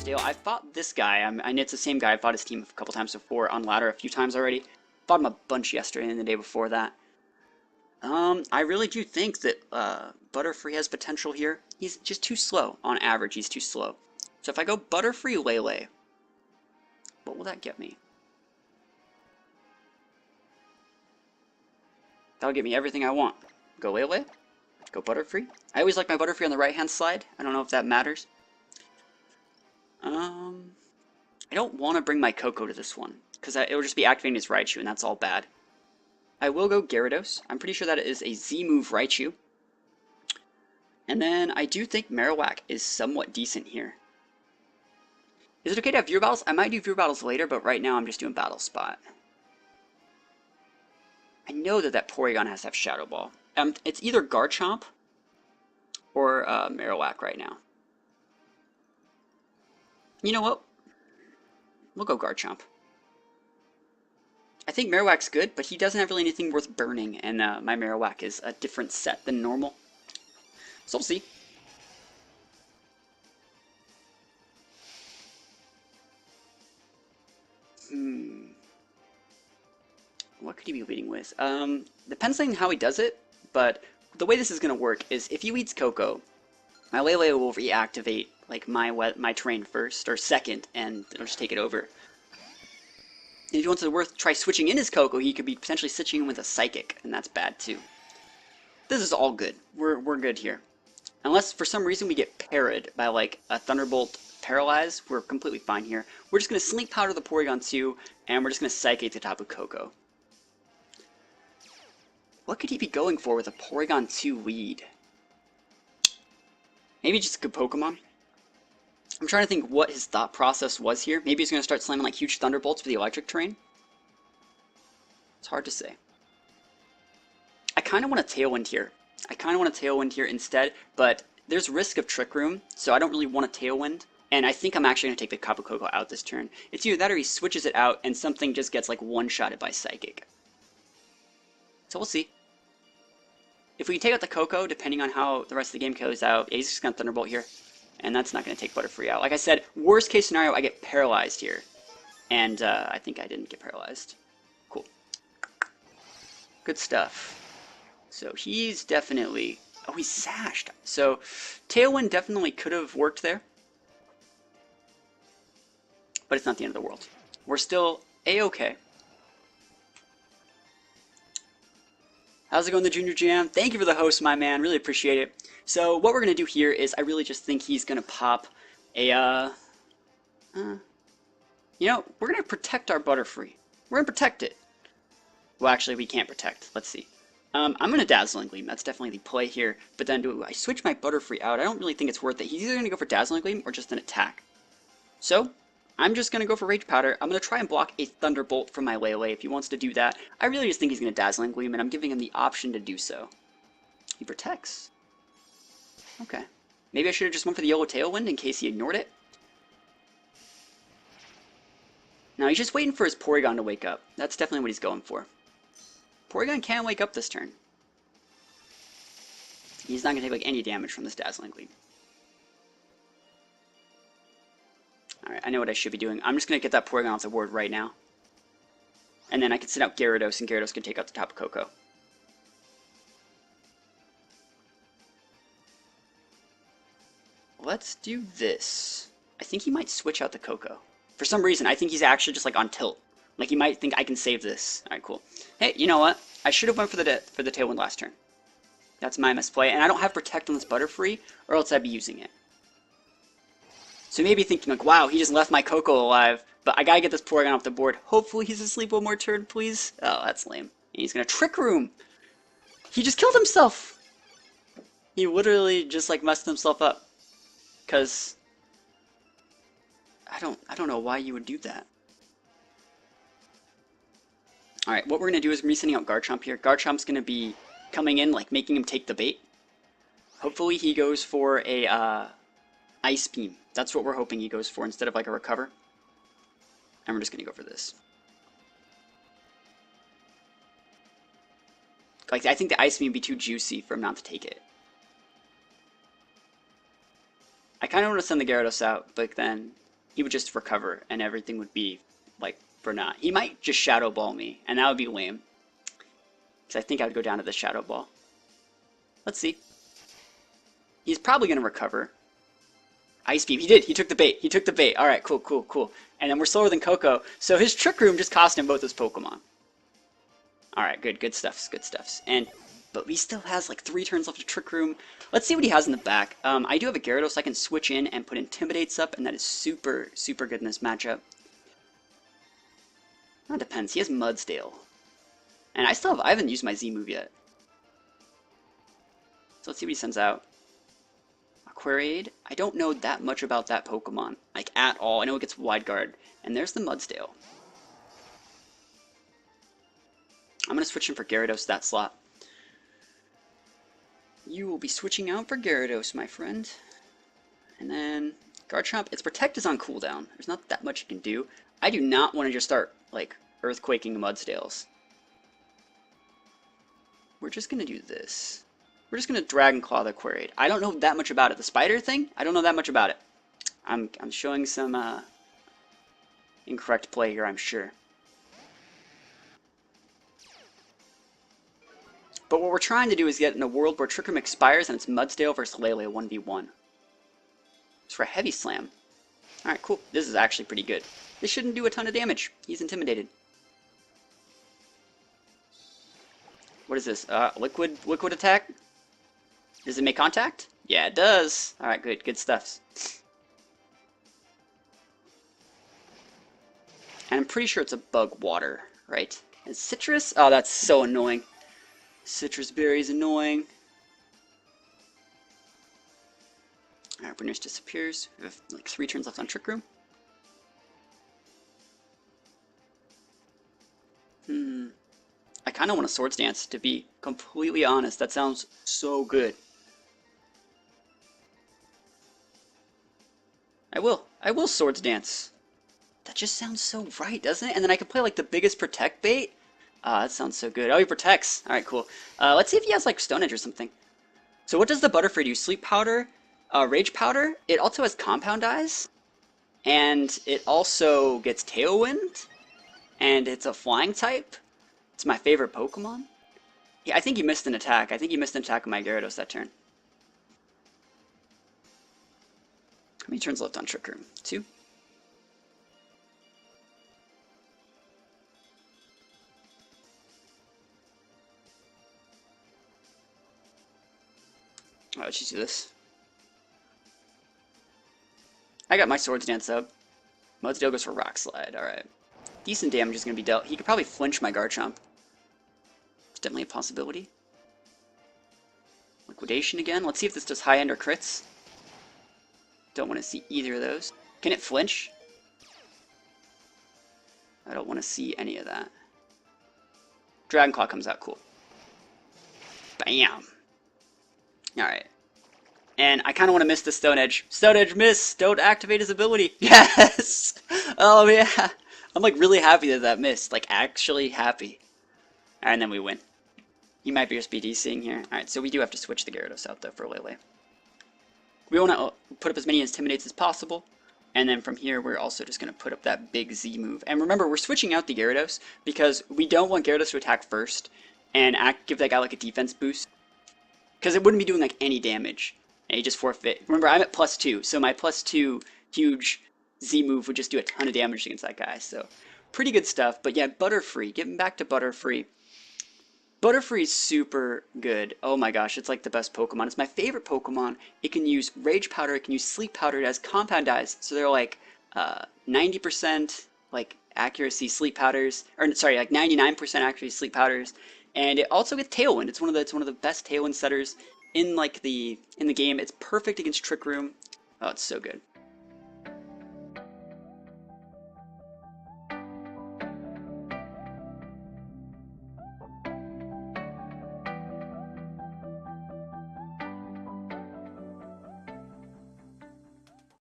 Tail. I've fought this guy. I know it's the same guy. I fought his team a couple times before on ladder a few times already. Fought him a bunch yesterday and the day before that. I really do think that Butterfree has potential here. He's just too slow. On average, he's too slow. So if I go Butterfree Lele, what will that get me? That'll get me everything I want. Go Lele. Go Butterfree. I always like my Butterfree on the right-hand side. I don't know if that matters. I don't want to bring my Coco to this one, because it will just be activating his Raichu, and that's all bad. I will go Gyarados. I'm pretty sure that it is a Z-move Raichu. And then I do think Marowak is somewhat decent here. Is it okay to have Viewer Battles? I might do Viewer Battles later, but right now I'm just doing Battle Spot. I know that Porygon has to have Shadow Ball. It's either Garchomp or Marowak right now. You know what? We'll go Garchomp. I think Marowak's good, but he doesn't have really anything worth burning, and my Marowak is a different set than normal. So we'll see. What could he be leading with? Depends on how he does it, but the way this is going to work is if he eats Coco, my Lele will reactivate like my terrain first or second, and it'll just take it over. And if he wants to try switching in his Coco, he could be potentially switching in with a Psychic, and that's bad too. This is all good. We're good here. Unless for some reason we get parried by like a Thunderbolt Paralyze, we're completely fine here. We're just going to Slink Powder the Porygon 2, and we're just going to Psychic the Tapu Koko. What could he be going for with a Porygon 2 lead? Maybe just a good Pokemon? I'm trying to think what his thought process was here. Maybe he's going to start slamming like huge Thunderbolts for the electric terrain? It's hard to say. I kind of want a Tailwind here. Instead, but there's risk of Trick Room, so I don't really want a Tailwind. And I think I'm actually going to take the Tapu Koko out this turn. It's either that or he switches it out and something just gets like one-shotted by Psychic. So we'll see. If we can take out the Coco, depending on how the rest of the game goes out, he's just going to Thunderbolt here. And that's not going to take Butterfree out. Like I said, worst case scenario, I get paralyzed here. And I think I didn't get paralyzed. Cool. Good stuff. So he's definitely... Oh, he's sashed. So Tailwind definitely could have worked there. But it's not the end of the world. We're still A-okay. How's it going, the Junior Jam? Thank you for the host, my man. Really appreciate it. So what we're going to do here is I really just think he's going to pop a... you know, we're going to protect our Butterfree. We're going to protect it. Well, actually, we can't protect. Let's see. I'm going to Dazzling Gleam. That's definitely the play here. But then do I switch my Butterfree out? I don't really think it's worth it. He's either going to go for Dazzling Gleam or just an attack. So I'm just going to go for Rage Powder. I'm going to try and block a Thunderbolt from my Lele if he wants to do that. I really just think he's going to Dazzling Gleam, and I'm giving him the option to do so. He protects. Okay. Maybe I should have just went for the Yellow Tailwind in case he ignored it. Now he's just waiting for his Porygon to wake up. That's definitely what he's going for. Porygon can wake up this turn. He's not going to take like any damage from this Dazzling Gleam. Alright, I know what I should be doing. I'm just going to get that Porygon off the board right now. And then I can send out Gyarados, and Gyarados can take out the Tapu Koko. Let's do this. I think he might switch out the Koko. For some reason, I think he's actually just like on tilt. Like he might think I can save this. Alright, cool. Hey, you know what? I should have went for the Tailwind last turn. That's my misplay. And I don't have Protect on this Butterfree, or else I'd be using it. So maybe thinking like, wow, he just left my Koko alive, but I gotta get this Porygon off the board. Hopefully he's asleep one more turn, please. Oh, that's lame. And he's gonna Trick Room. He just killed himself. He literally just like messed himself up. Cause I don't know why you would do that. Alright, what we're gonna do is we're sending out Garchomp here. Garchomp's gonna be coming in, like making him take the bait. Hopefully he goes for a Ice Beam. That's what we're hoping he goes for instead of like a Recover. And we're just going to go for this. Like, I think the Ice Beam would be too juicy for him not to take it. I kind of want to send the Gyarados out, but then he would just recover and everything would be like for naught. He might just Shadow Ball me, and that would be lame. Because I think I would go down to the Shadow Ball. Let's see. He's probably going to recover. Ice Beam. He did. He took the bait. He took the bait. Alright, cool, cool, cool. And then we're slower than Coco. So his Trick Room just cost him both his Pokemon. Alright, good. Good stuffs. Good stuffs. But he still has like 3 turns left of Trick Room. Let's see what he has in the back. I do have a Gyarados. I can switch in and put Intimidates up, and that is super, super good in this matchup. That depends. He has Mudsdale. And I haven't used my Z move yet. So let's see what he sends out. Aquariade. I don't know that much about that Pokemon, like at all. I know it gets Wide Guard. And there's the Mudsdale. I'm going to switch in for Gyarados that slot. You will be switching out for Gyarados, my friend. And then Garchomp. Its Protect is on cooldown. There's not that much you can do. I do not want to just start, like, Earthquaking Mudsdales. We're just going to do this. We're just going to Dragon Claw the Aquariade. I don't know that much about it. The spider thing, I don't know that much about it. I'm showing some incorrect play here, I'm sure. But what we're trying to do is get in a world where Trick Room expires and it's Mudsdale versus Lele 1v1. It's for a Heavy Slam. Alright, cool. This is actually pretty good. This shouldn't do a ton of damage. He's intimidated. What is this? Liquid attack? Does it make contact? Yeah, it does. Alright, good. Good stuff. And I'm pretty sure it's a Bug Water, right? And Citrus? Oh, that's so annoying. Citrus Berry is annoying. Alright, Bruners disappears. We have like 3 turns left on Trick Room. I kind of want a Swords Dance, to be completely honest. That sounds so good. I will Swords Dance. That just sounds so right, doesn't it? And then I can play like the biggest Protect bait. That sounds so good. Oh, he protects. Alright, cool. Let's see if he has like Stone Edge or something. So what does the Butterfree do? Sleep Powder, Rage Powder. It also has Compound Eyes. And it also gets Tailwind. And it's a Flying type. It's my favorite Pokemon. Yeah, I think he missed an attack. I think he missed an attack on my Gyarados that turn. How many turns left on Trick Room? 2? Alright, let's just do this. I got my Swords Dance up. Mudsdale goes for Rock Slide. Alright. Decent damage is going to be dealt. He could probably flinch my Garchomp. It's definitely a possibility. Liquidation again. Let's see if this does high end or crits. Don't want to see either of those. Can it flinch? I don't want to see any of that. Dragon Claw comes out. Cool. Bam. Alright. And I kind of want to miss the Stone Edge. Stone Edge miss! Don't activate his ability. Yes! Oh yeah! I'm like really happy that that missed. Like actually happy. Alright, and then we win. He might be just BDCing here. Alright, so we do have to switch the Gyarados out though for Lele. We want to put up as many Intimidates as possible. And then from here, we're also just going to put up that big Z move. And remember, we're switching out the Gyarados because we don't want Gyarados to attack first and give that guy like a defense boost. Because it wouldn't be doing like any damage. And he just forfeit. Remember, I'm at +2, so my +2 huge Z move would just do a ton of damage against that guy. So pretty good stuff. But yeah, Butterfree. Getting back to Butterfree. Butterfree is super good. Oh my gosh, it's like the best Pokemon. It's my favorite Pokemon. It can use Rage Powder, it can use Sleep Powder, it has Compound Eyes. So they're like 90% like accuracy Sleep Powders, or sorry, like 99% accuracy Sleep Powders. And it also gets Tailwind. It's one of the best Tailwind setters in like the game. It's perfect against Trick Room. Oh, it's so good.